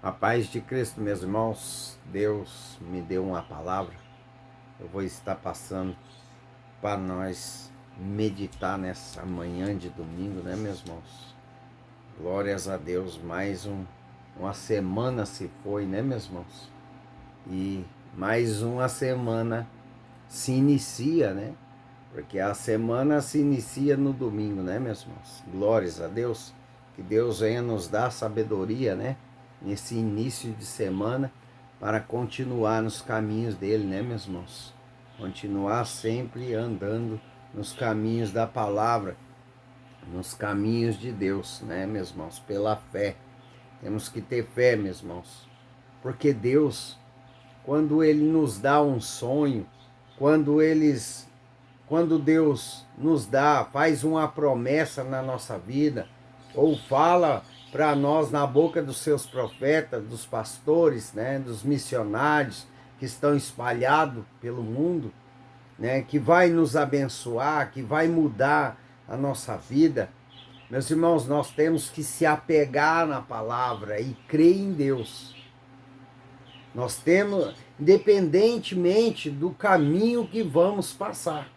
A paz de Cristo, meus irmãos. Deus me deu uma palavra. Eu vou estar passando para nós meditar nessa manhã de domingo, né, meus irmãos? Glórias a Deus, uma semana se foi, né, meus irmãos? E mais uma semana se inicia, né? Porque a semana se inicia no domingo, né, meus irmãos? Glórias a Deus. Que Deus venha nos dar sabedoria, né? Nesse início de semana, para continuar nos caminhos dele, né, meus irmãos? Continuar sempre andando nos caminhos da palavra, nos caminhos de Deus, né, meus irmãos? Pela fé. Temos que ter fé, meus irmãos. Porque Deus, quando ele nos dá um sonho, quando Deus faz uma promessa na nossa vida, ou fala para nós na boca dos seus profetas, dos pastores, né, dos missionários que estão espalhados pelo mundo, né, que vai nos abençoar, que vai mudar a nossa vida. Meus irmãos, nós temos que se apegar na palavra e crer em Deus. Nós temos, independentemente do caminho que vamos passar.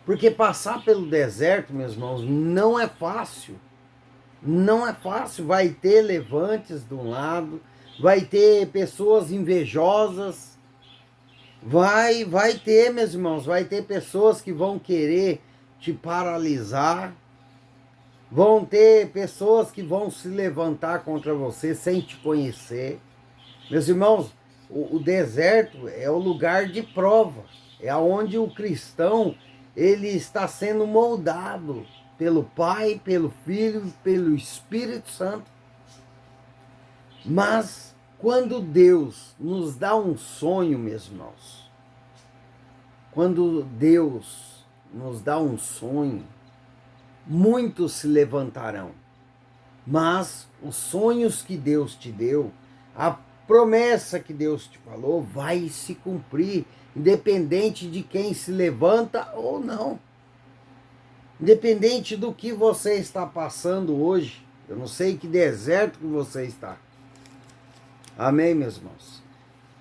Porque passar pelo deserto, meus irmãos, não é fácil. Não é fácil. Vai ter levantes de um lado, vai ter pessoas invejosas, vai ter, meus irmãos, vai ter pessoas que vão querer te paralisar, vão ter pessoas que vão se levantar contra você sem te conhecer. Meus irmãos, o deserto é o lugar de prova, é onde o cristão ele está sendo moldado pelo Pai, pelo Filho, pelo Espírito Santo. Mas quando Deus nos dá um sonho, meus irmãos, quando Deus nos dá um sonho, muitos se levantarão. Mas os sonhos que Deus te deu, a promessa que Deus te falou, vai se cumprir, independente de quem se levanta ou não. Independente do que você está passando hoje, eu não sei que deserto que você está. Amém, meus irmãos?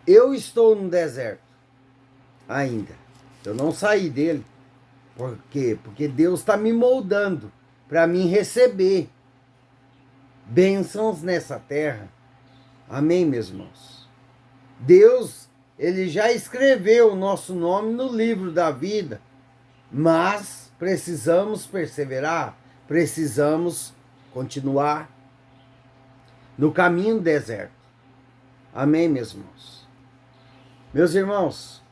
Eu estou no deserto ainda. Eu não saí dele. Por quê? Porque Deus está me moldando para mim receber bênçãos nessa terra. Amém, meus irmãos? Deus, ele já escreveu o nosso nome no livro da vida, mas precisamos perseverar, precisamos continuar no caminho do deserto. Amém, meus irmãos? Meus irmãos,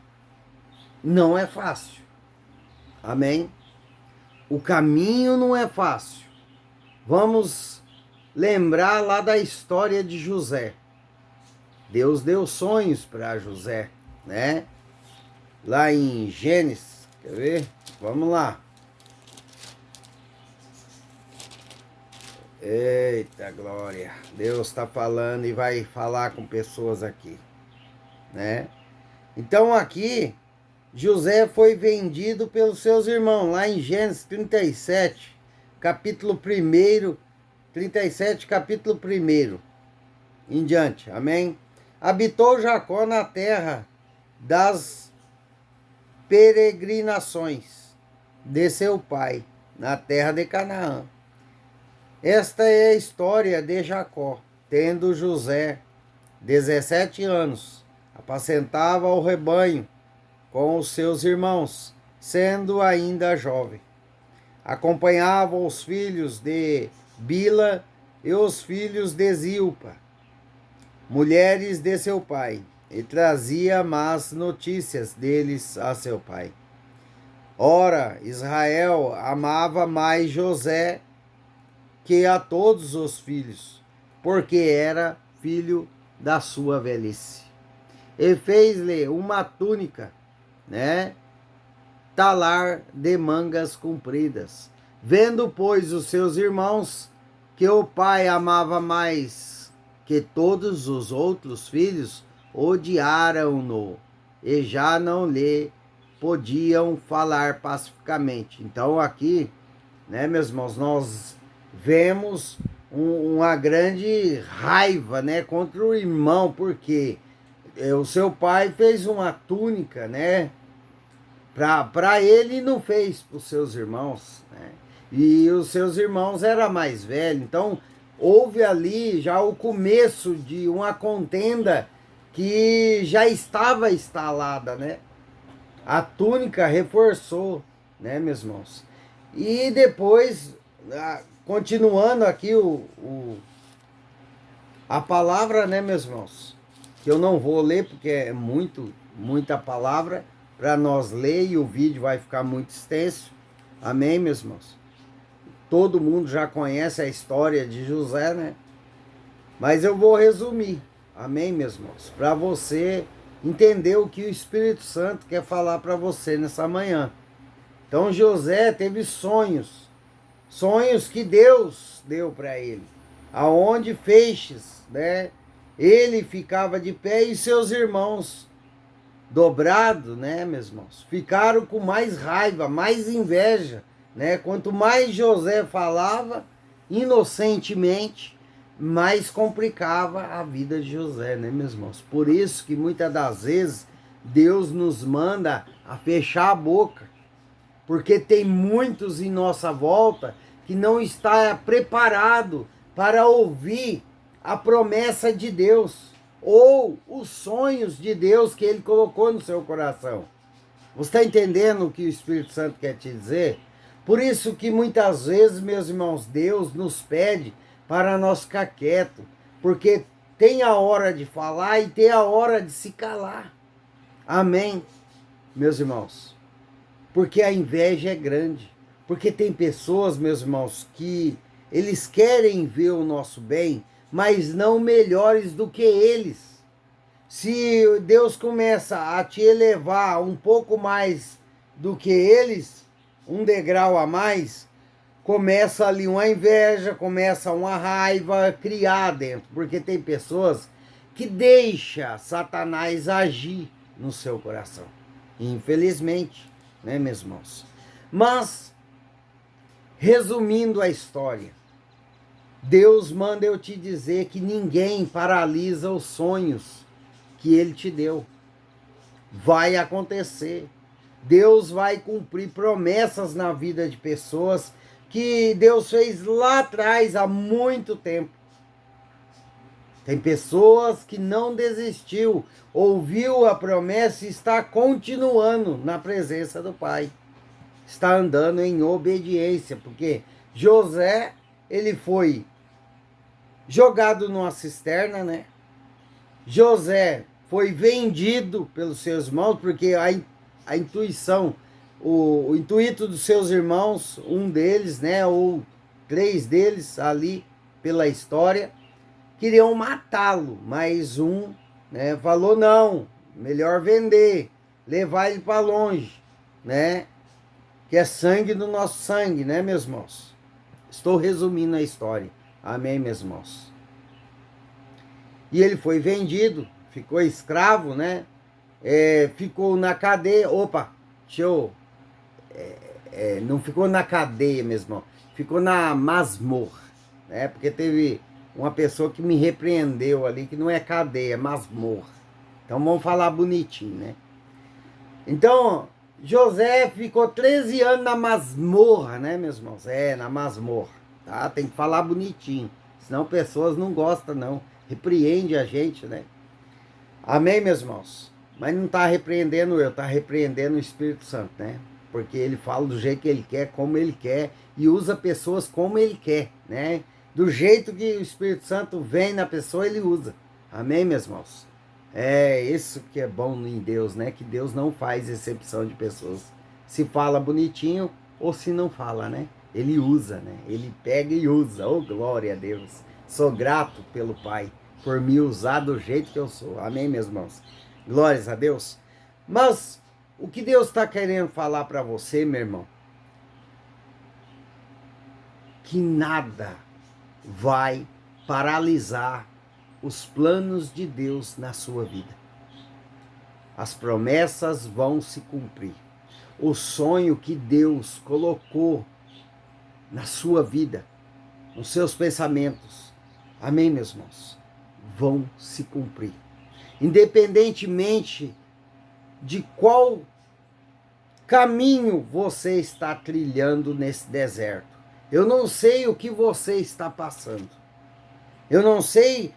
não é fácil. Amém? O caminho não é fácil. Vamos lembrar lá da história de José. Deus deu sonhos para José, né? Lá em Gênesis, quer ver? Vamos lá. Eita glória, Deus está falando e vai falar com pessoas aqui, né? Então aqui, José foi vendido pelos seus irmãos, lá em Gênesis 37, capítulo 1, 37, capítulo 1, em diante, amém? Habitou Jacó na terra das peregrinações de seu pai, na terra de Canaã. Esta é a história de Jacó, tendo José 17 anos, apacentava o rebanho com os seus irmãos, sendo ainda jovem. Acompanhava os filhos de Bila e os filhos de Zilpa, mulheres de seu pai, e trazia más notícias deles a seu pai. Ora, Israel amava mais José que a todos os filhos, porque era filho da sua velhice. E fez-lhe uma túnica, né? Talar de mangas compridas. Vendo, pois, os seus irmãos que o pai amava mais que todos os outros filhos, odiaram-no e já não lhe podiam falar pacificamente. Então aqui, né, meus irmãos, nós vemos uma grande raiva, né, contra o irmão, porque o seu pai fez uma túnica, né, para ele e não fez para os seus irmãos, né? E os seus irmãos eram mais velhos, então houve ali já o começo de uma contenda que já estava instalada, né? A túnica reforçou, né, meus irmãos? E depois, continuando aqui a palavra, né, meus irmãos? Que eu não vou ler porque é muita palavra para nós ler e o vídeo vai ficar muito extenso. Amém, meus irmãos? Todo mundo já conhece a história de José, né? Mas eu vou resumir. Amém, meus irmãos? Para você entender o que o Espírito Santo quer falar para você nessa manhã. Então José teve sonhos que Deus deu para ele, aonde feixes, né? Ele ficava de pé e seus irmãos dobrado, né, meus irmãos, ficaram com mais raiva, mais inveja, né? Quanto mais José falava inocentemente, mais complicava a vida de José, né, meus irmãos? Por isso que muitas das vezes Deus nos manda a fechar a boca, porque tem muitos em nossa volta que não está preparado para ouvir a promessa de Deus ou os sonhos de Deus que ele colocou no seu coração. Você está entendendo o que o Espírito Santo quer te dizer? Por isso que muitas vezes, meus irmãos, Deus nos pede para nós ficar quieto, porque tem a hora de falar e tem a hora de se calar. Amém, meus irmãos? Porque a inveja é grande. Porque tem pessoas, meus irmãos, que eles querem ver o nosso bem, mas não melhores do que eles. Se Deus começa a te elevar um pouco mais do que eles, um degrau a mais, começa ali uma inveja, começa uma raiva criar dentro. Porque tem pessoas que deixam Satanás agir no seu coração. Infelizmente, né, meus irmãos? Mas, resumindo a história, Deus manda eu te dizer que ninguém paralisa os sonhos que Ele te deu. Vai acontecer. Deus vai cumprir promessas na vida de pessoas que Deus fez lá atrás, há muito tempo. Tem pessoas que não desistiu, ouviu a promessa e está continuando na presença do Pai. Está andando em obediência, porque José, ele foi jogado numa cisterna, né? José foi vendido pelos seus irmãos, porque a intuição, o intuito dos seus irmãos, um deles, né, ou 3 deles ali pela história, queriam matá-lo, mas um, né, falou não, melhor vender, levar ele para longe, né? Que é sangue do nosso sangue, né, meus irmãos? Estou resumindo a história. Amém, meus irmãos? E ele foi vendido, ficou escravo, né? Ficou na cadeia. Opa, deixa eu... não ficou na cadeia, meu irmão. Ficou na masmorra, né? Porque teve uma pessoa que me repreendeu ali, que não é cadeia, é masmorra. Então vamos falar bonitinho, né? Então, José ficou 13 anos na masmorra, né, meus irmãos? Na masmorra, tá? Tem que falar bonitinho, senão pessoas não gostam, não. Repreende a gente, né? Amém, meus irmãos? Mas não está repreendendo eu, está repreendendo o Espírito Santo, né? Porque ele fala do jeito que ele quer, como ele quer, e usa pessoas como ele quer, né? Do jeito que o Espírito Santo vem na pessoa, ele usa. Amém, meus irmãos? É isso que é bom em Deus, né? Que Deus não faz exceção de pessoas. Se fala bonitinho ou se não fala, né? Ele usa, né? Ele pega e usa. Oh, glória a Deus. Sou grato pelo Pai por me usar do jeito que eu sou. Amém, meus irmãos? Glórias a Deus. Mas o que Deus está querendo falar para você, meu irmão? Que nada vai paralisar os planos de Deus na sua vida. As promessas vão se cumprir. O sonho que Deus colocou na sua vida os seus pensamentos, amém, meus irmãos, vão se cumprir. Independentemente de qual caminho você está trilhando nesse deserto. Eu não sei o que você está passando. Eu não sei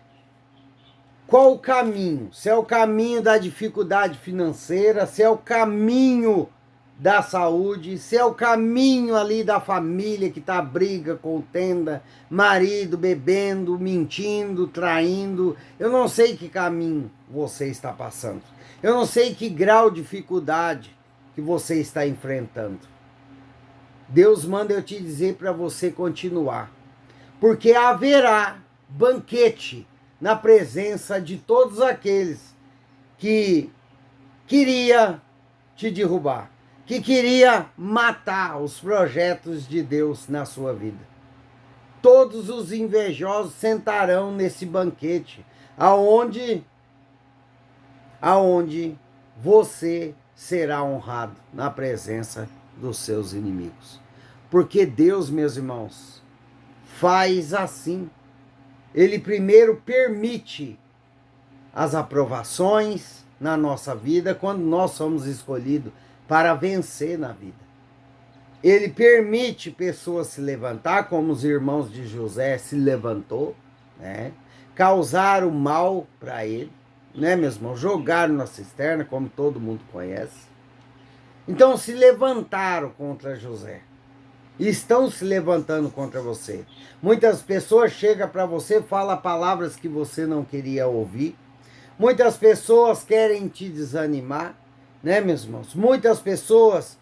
qual o caminho. Se é o caminho da dificuldade financeira, se é o caminho da saúde, se é o caminho ali da família que está briga, contenda, marido bebendo, mentindo, traindo. Eu não sei que caminho você está passando. Eu não sei que grau de dificuldade que você está enfrentando. Deus manda eu te dizer para você continuar, porque haverá banquete na presença de todos aqueles que queria te derrubar, que queria matar os projetos de Deus na sua vida. Todos os invejosos sentarão nesse banquete, aonde você será honrado na presença dos seus inimigos. Porque Deus, meus irmãos, faz assim. Ele primeiro permite as aprovações na nossa vida quando nós somos escolhidos para vencer na vida. Ele permite pessoas se levantar, como os irmãos de José se levantou, né? Causaram mal para ele, né, meus irmãos? Jogaram na cisterna, como todo mundo conhece. Então se levantaram contra José. E estão se levantando contra você. Muitas pessoas chegam para você, falam palavras que você não queria ouvir. Muitas pessoas querem te desanimar, né, meus irmãos? Muitas pessoas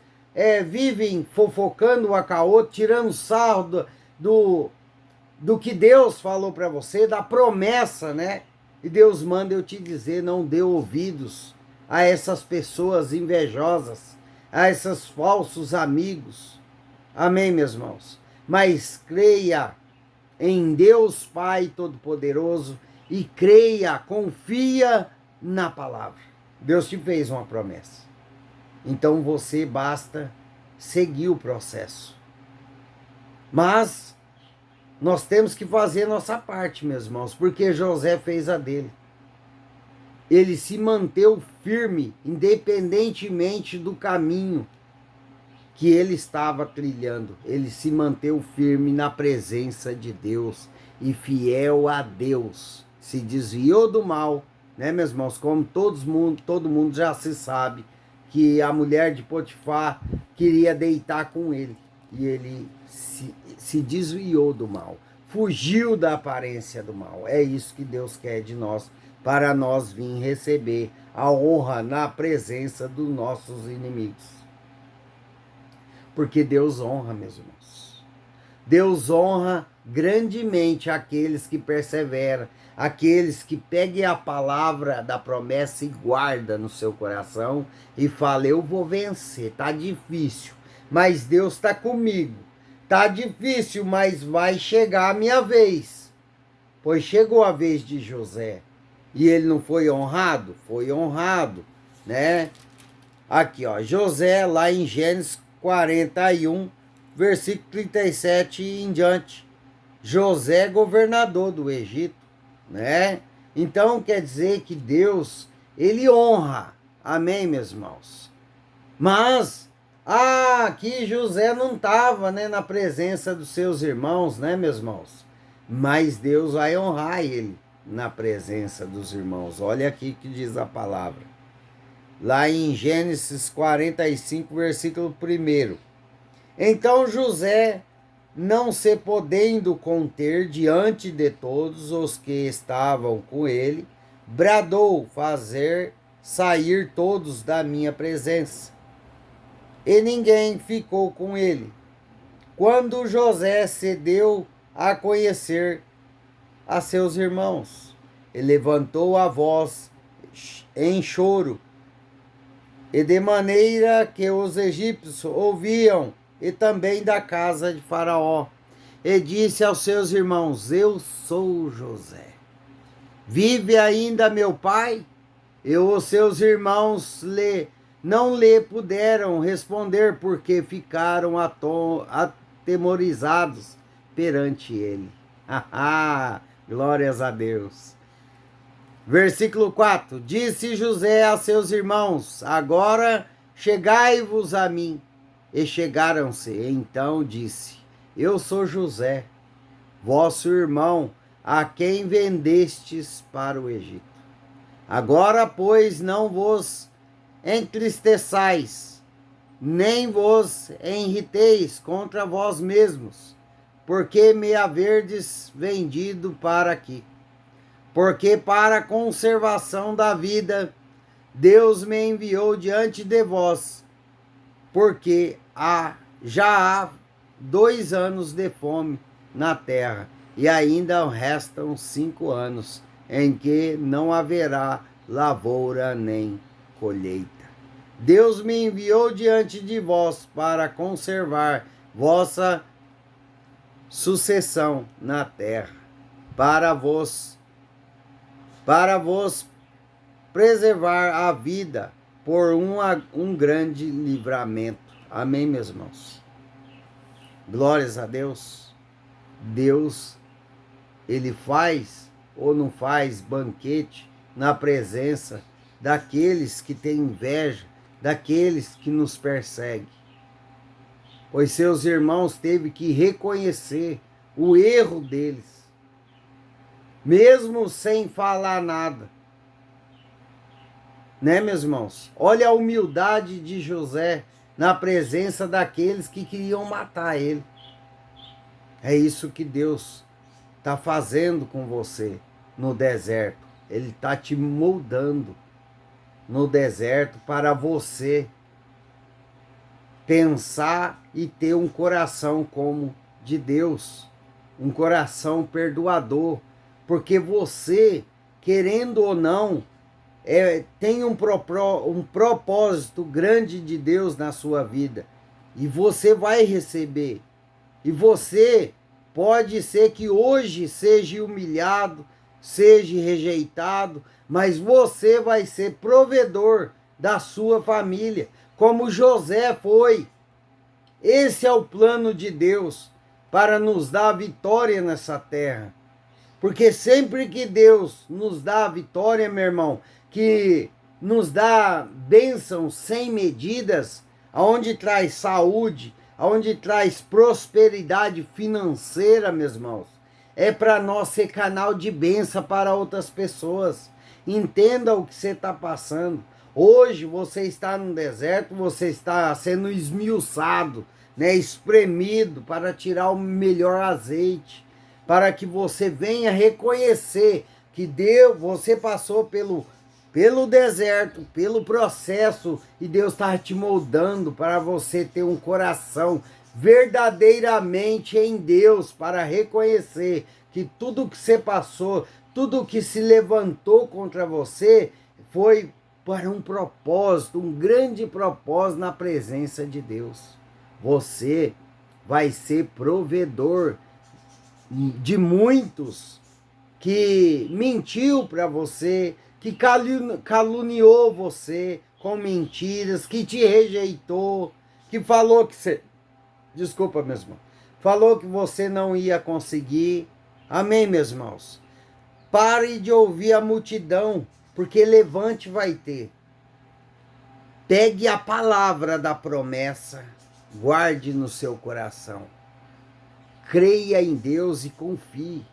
vivem fofocando um com a outra, tirando sarro do que Deus falou para você, da promessa, né? E Deus manda eu te dizer, não dê ouvidos a essas pessoas invejosas, a esses falsos amigos. Amém, meus irmãos? Mas creia em Deus Pai Todo-Poderoso e creia, confia na palavra. Deus te fez uma promessa. Então você basta seguir o processo. Mas nós temos que fazer nossa parte, meus irmãos, porque José fez a dele. Ele se manteve firme, independentemente do caminho que ele estava trilhando. Ele se manteve firme na presença de Deus e fiel a Deus. Se desviou do mal, né, meus irmãos? Como todo mundo já se sabe que a mulher de Potifar queria deitar com ele. E ele se desviou do mal. Fugiu da aparência do mal. É isso que Deus quer de nós, para nós vir receber a honra na presença dos nossos inimigos. Porque Deus honra, meus irmãos. Deus honra grandemente aqueles que perseveram, aqueles que pegam a palavra da promessa e guardam no seu coração e falam, eu vou vencer, tá difícil, mas Deus está comigo. Tá difícil, mas vai chegar a minha vez. Pois chegou a vez de José. E ele não foi honrado? Foi honrado, né? Aqui, ó, José, lá em Gênesis 41, versículo 37 e em diante. José, governador do Egito, né? Então, quer dizer que Deus, ele honra. Amém, meus irmãos? Mas, aqui José não estava, né, na presença dos seus irmãos, né, meus irmãos? Mas Deus vai honrar ele na presença dos irmãos. Olha aqui que diz a palavra. Lá em Gênesis 45, versículo 1. Então José, não se podendo conter diante de todos os que estavam com ele, bradou fazer sair todos da minha presença. E ninguém ficou com ele. Quando José se deu a conhecer a seus irmãos, ele levantou a voz em choro, e de maneira que os egípcios ouviam, e também da casa de Faraó, e disse aos seus irmãos, eu sou José. Vive ainda meu pai? E os seus irmãos não lhe puderam responder, porque ficaram atemorizados perante ele. Glórias a Deus. Versículo 4. Disse José a seus irmãos: agora chegai-vos a mim. E chegaram-se. Então disse: eu sou José, vosso irmão, a quem vendestes para o Egito. Agora, pois, não vos entristeçais, nem vos irriteis contra vós mesmos, porque me haverdes vendido para aqui. Porque para a conservação da vida, Deus me enviou diante de vós, porque já há 2 anos de fome na terra, e ainda restam 5 anos, em que não haverá lavoura nem colheita. Deus me enviou diante de vós para conservar vossa sucessão na terra, para vos preservar a vida por um grande livramento. Amém, meus irmãos? Glórias a Deus. Deus, ele faz ou não faz banquete na presença daqueles que têm inveja, daqueles que nos perseguem. Pois seus irmãos teve que reconhecer o erro deles, mesmo sem falar nada. Né, meus irmãos? Olha a humildade de José na presença daqueles que queriam matar ele. É isso que Deus está fazendo com você no deserto. Ele está te moldando no deserto para você pensar e ter um coração como de Deus, um coração perdoador, porque você, querendo ou não, tem um propósito grande de Deus na sua vida, e você vai receber, e você pode ser que hoje seja humilhado, seja rejeitado, mas você vai ser provedor da sua família, como José foi. Esse é o plano de Deus para nos dar vitória nessa terra. Porque sempre que Deus nos dá vitória, meu irmão, que nos dá bênçãos sem medidas, aonde traz saúde, aonde traz prosperidade financeira, meus irmãos, é para nós ser canal de bênção para outras pessoas. Entenda o que você está passando. Hoje você está no deserto, você está sendo esmiuçado, né, espremido para tirar o melhor azeite, para que você venha reconhecer que você passou pelo deserto, pelo processo, e Deus está te moldando para você ter um coração verdadeiramente em Deus, para reconhecer que tudo que você passou, tudo que se levantou contra você, foi para um propósito, um grande propósito na presença de Deus. Você vai ser provedor de muitos que mentiu para você, que caluniou você com mentiras, que te rejeitou, que falou que você... Desculpa, meus irmãos. Falou que você não ia conseguir. Amém, meus irmãos? Pare de ouvir a multidão, porque levante vai ter. Pegue a palavra da promessa, guarde no seu coração. Creia em Deus e confie.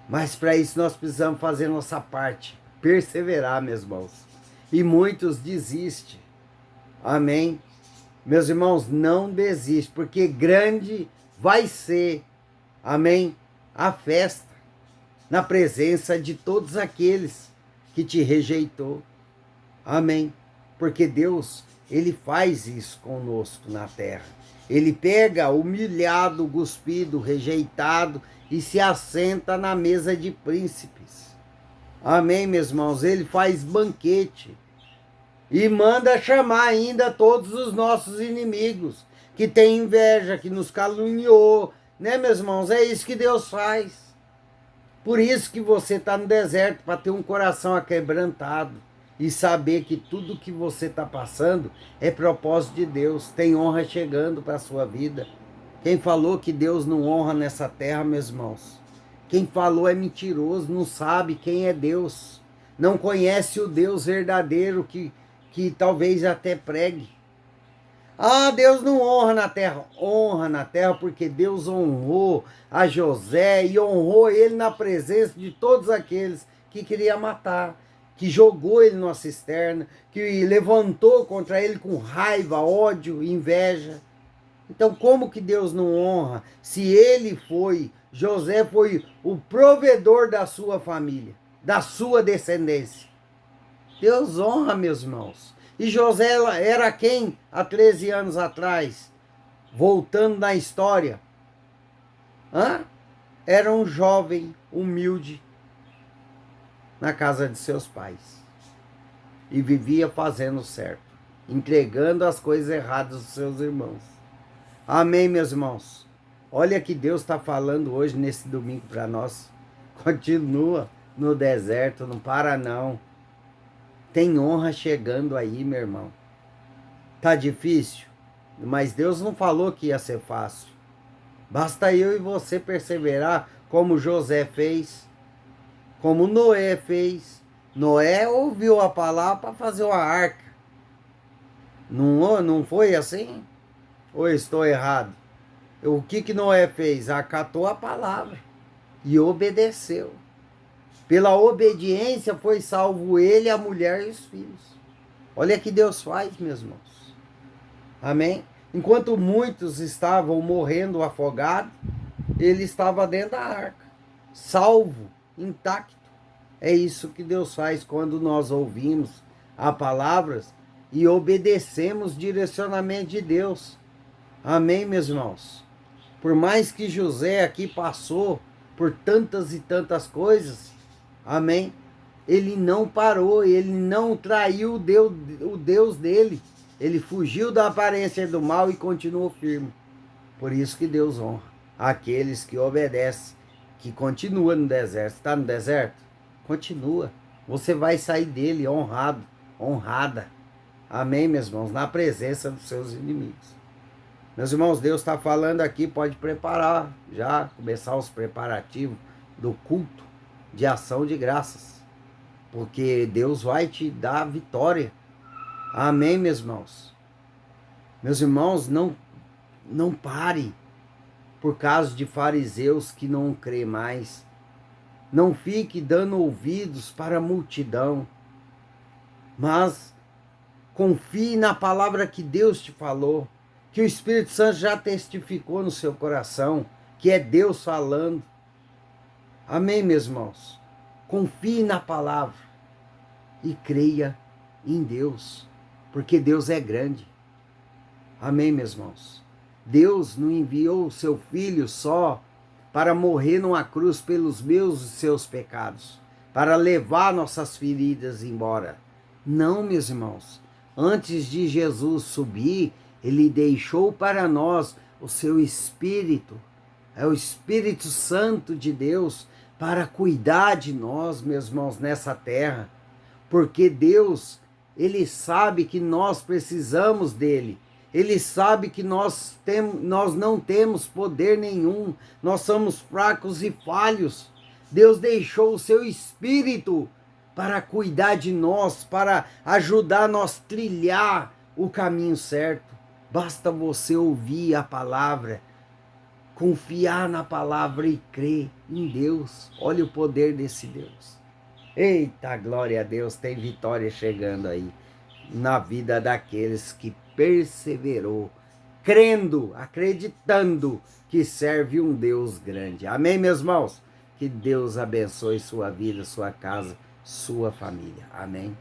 Mas para isso nós precisamos fazer nossa parte, perseverar, meus irmãos. E muitos desistem. Amém? Meus irmãos, não desiste, porque grande vai ser, amém, a festa, na presença de todos aqueles que te rejeitou. Amém? Porque Deus, ele faz isso conosco na terra. Ele pega o humilhado, cuspido, rejeitado e se assenta na mesa de príncipes. Amém, meus irmãos? Ele faz banquete e manda chamar ainda todos os nossos inimigos, que tem inveja, que nos caluniou, né, meus irmãos? É isso que Deus faz. Por isso que você está no deserto, para ter um coração aquebrantado e saber que tudo que você está passando é propósito de Deus, tem honra chegando para a sua vida. Quem falou que Deus não honra nessa terra, meus irmãos? Quem falou é mentiroso, não sabe quem é Deus. Não conhece o Deus verdadeiro que talvez até pregue. Ah, Deus não honra na terra. Honra na terra porque Deus honrou a José e honrou ele na presença de todos aqueles que queria matar, que jogou ele numa cisterna, que levantou contra ele com raiva, ódio, inveja. Então, como que Deus não honra se ele foi, José foi o provedor da sua família, da sua descendência? Deus honra, meus irmãos. E José era quem há 13 anos atrás? Voltando na história. Era um jovem humilde na casa de seus pais. E vivia fazendo certo, entregando as coisas erradas dos seus irmãos. Amém, meus irmãos? Olha que Deus está falando hoje, nesse domingo, para nós. Continua no deserto, não para não. Tem honra chegando aí, meu irmão. Tá difícil, mas Deus não falou que ia ser fácil. Basta eu e você perseverar, como José fez, como Noé fez. Noé ouviu a palavra para fazer uma arca. Não foi assim? Ou estou errado? O que Noé fez? Acatou a palavra e obedeceu. Pela obediência foi salvo ele, a mulher e os filhos. Olha que Deus faz, meus irmãos. Amém? Enquanto muitos estavam morrendo afogados, ele estava dentro da arca, salvo, intacto. É isso que Deus faz quando nós ouvimos as palavras e obedecemos o direcionamento de Deus. Amém, meus irmãos? Por mais que José aqui passou por tantas e tantas coisas, amém? Ele não parou, ele não traiu o Deus dele. Ele fugiu da aparência do mal e continuou firme. Por isso que Deus honra aqueles que obedecem, que continuam no deserto. Está no deserto? Continua. Você vai sair dele honrado, honrada. Amém, meus irmãos? Na presença dos seus inimigos. Meus irmãos, Deus está falando aqui, pode preparar já, começar os preparativos do culto de ação de graças. Porque Deus vai te dar a vitória. Amém, meus irmãos? Meus irmãos, não pare por causa de fariseus que não crê mais. Não fique dando ouvidos para a multidão. Mas confie na palavra que Deus te falou, que o Espírito Santo já testificou no seu coração, que é Deus falando. Amém, meus irmãos? Confie na palavra e creia em Deus, porque Deus é grande. Amém, meus irmãos? Deus não enviou o seu Filho só para morrer numa cruz pelos meus e seus pecados, para levar nossas feridas embora. Não, meus irmãos. Antes de Jesus subir, ele deixou para nós o seu Espírito, é o Espírito Santo de Deus, para cuidar de nós, meus irmãos, nessa terra. Porque Deus, ele sabe que nós precisamos dele. Ele sabe que nós não temos poder nenhum. Nós somos fracos e falhos. Deus deixou o seu Espírito para cuidar de nós, para ajudar nós a trilhar o caminho certo. Basta você ouvir a palavra, confiar na palavra e crer em Deus. Olha o poder desse Deus. Eita, glória a Deus, tem vitória chegando aí na vida daqueles que perseverou, crendo, acreditando que serve um Deus grande. Amém, meus irmãos? Que Deus abençoe sua vida, sua casa, sua família. Amém.